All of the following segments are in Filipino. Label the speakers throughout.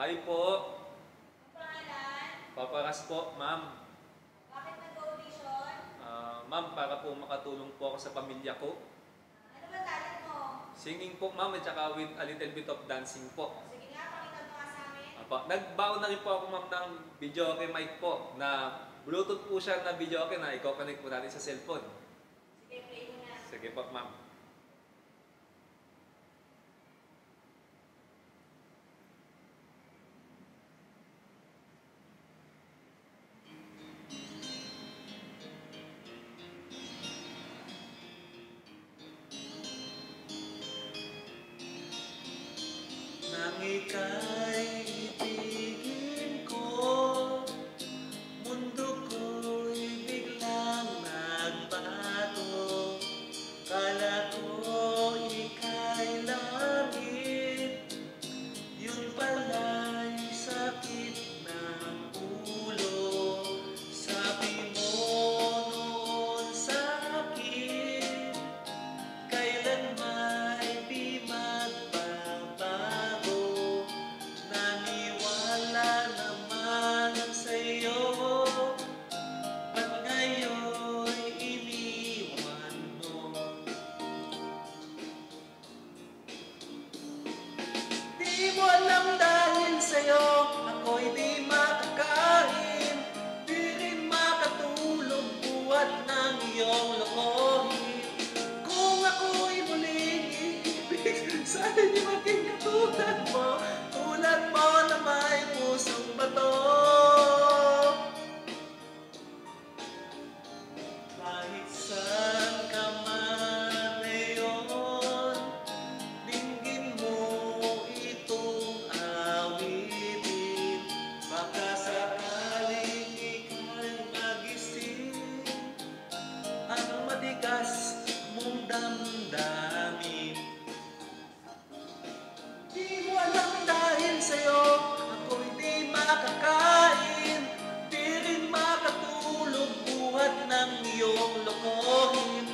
Speaker 1: Hi po.
Speaker 2: Ang pangalan?
Speaker 1: Paparas po, ma'am.
Speaker 2: Bakit nag-audition?
Speaker 1: Ma'am, para po makatulong po ako sa pamilya ko.
Speaker 2: Ano ba talent mo?
Speaker 1: Singing po, ma'am, at saka with a little bit of dancing po.
Speaker 2: Sige nga, pakita mo nga sa amin.
Speaker 1: Nagbaon na rin po ako, ma'am, ng videoke mic po na Bluetooth po siya na videoke na i-connect po natin sa cellphone.
Speaker 2: Sige, play mo na.
Speaker 1: Sige po, ma'am. Nang ika'y ibigin ko, mundo ko'y biglang nagbago. Kala ko ika'y langit, yun pala'y sakit ng ulo. Sabi mo noon sa'kin, kailan may di magbabago. Naniwala naman sa'yo, ba't ngayon'y iniwan mo? Di mo alam dahil sa'yo, ako'y di makakain, di rin makatulog buhat ng iyong lokohin. Kung ako'y muling iibig, sana di maging katulad mo na may pusong bato. Kahit saan ka man ngayon, dinggin mo itong awitin. Baka sakaling ika'y magising ang matigas mong damdamin. Di mo alam dahil sa'yo, ako'y di makakain, di rin makatulog buhat ng iyong lokohin.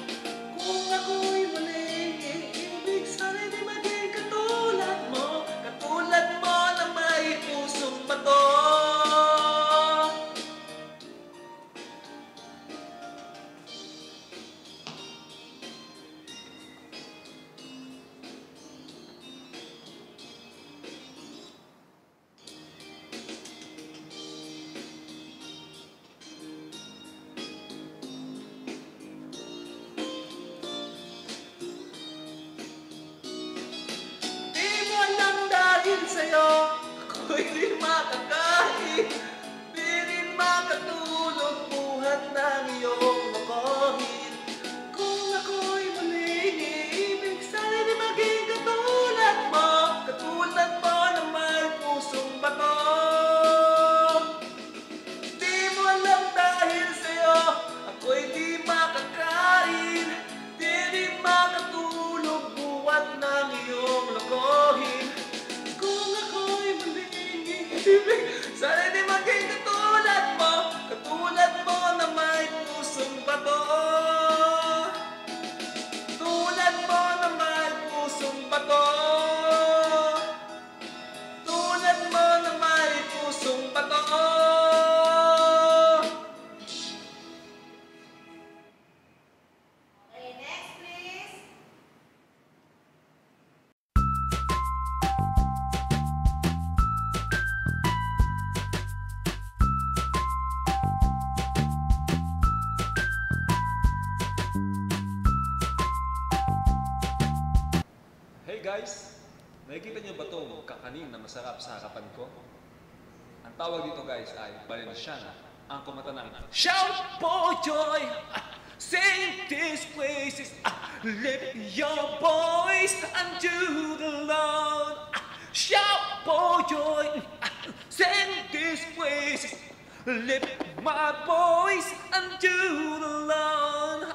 Speaker 1: Kung ako'y muling iibig, sana'y di maging katulad mo na may pusong bato. Di mo alam dahil sa'yo, ako'y di makakain, di rin makatulog buhat ng iyong lokohin. Kung ako'y muling iibig, sana'y di maging katulad mo na may pusong bato. Di mo alam dahil sa'yo, ako'y di makakain, di rin makatulog buhat ng iyong lokohin. Kung ako'y muling iibig, sana'y di maging katulad mo na may pusong bato. Tulad mo na may pusong bato. Tulad mo na may pusong bato.
Speaker 2: Okay, next please.
Speaker 1: Hey guys! Nakikita niyo ba itong kakanin na masarap sa harapan ko? Ang tawag dito guys ay Valenciana, ang kumanta ng Shout for joy! Sing these praises! Lift your voice unto the Lord! Shout for joy! Sing these praises! Lift my voice unto the Lord!